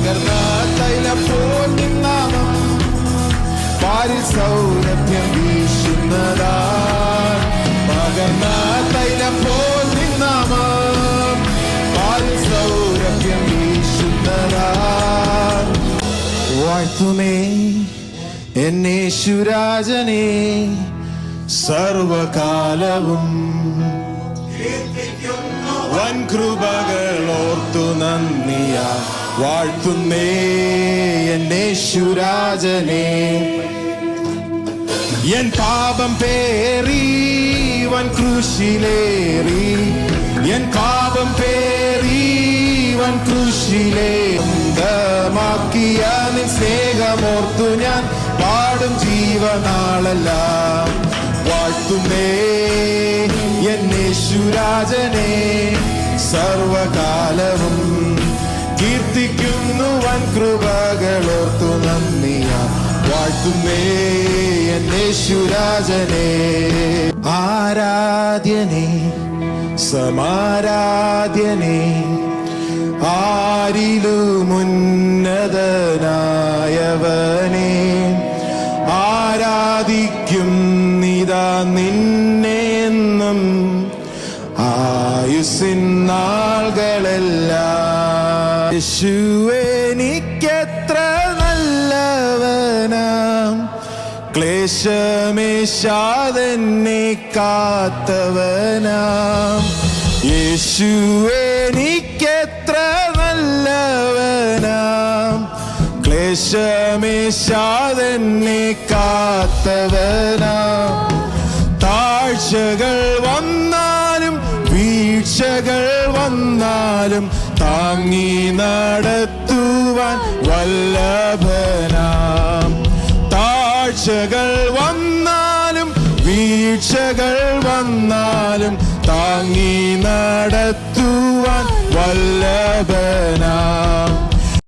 പകർന്ന തൈലം പോൽ നിന്നാമം പാരിൽ സൗരഭ്യം വീശുന്നതാ. പകർന്ന തൈലം പോൽ നിന്നാമം പാരിൽ സൗരഭ്യം വീശുന്നതാ. വാഴ്ത്തുമേ എന്നേശുരാജനെ സർവകാലവും, വൻ കൃപകൾ ഓർത്തു നന്ദിയാ വാഴ്ത്തുന്നേ എന്നേശുരാജനെ. എൻ പാപം പേറി വൻ ക്രൂശിലേറി, എൻ പാപം പേറി വൻ ക്രൂശിലേമാക്കിയ നിൻ സ്നേഹമോർത്തു ഞാൻ പാടും ജീവനാളെല്ലാം. വാഴ്ത്തുന്നേ എന്നേശുരാജനെ സർവകാലവും, കീർത്തിക്കുന്നു വൻ കൃപകളോർത്തു നന്ദിയാ വാഴ്ത്തുന്നേ എന്നേശുരാജനെ. ആരാധ്യനെ സമാരാധ്യനെ ആരിലുമുന്നതനായവനെ, ആരാധിക്കും നിതാ നിന്നെ എന്നും ആയുസ്സിൻ നാളുകളെല്ലാം. യേശുവേ എനിക്കെത്ര നല്ലവനാം, ക്ലേശമേശാതെന്നെ കാത്തവനാം. യേശുവേ എനിക്കെത്ര നല്ലവനാം, ക്ലേശമേശാതെന്നെ കാത്തവനാം. താഴ്ചകൾ വന്നാലും വീഴ്ചകൾ വന്നാലും താങ്ങി നടത്തുവാൻ വല്ലഭനാം. താഴ്ചകൾ വന്നാലും വീഴ്ചകൾ വന്നാലും താങ്ങി നടത്തുവാൻ വല്ലഭനാം.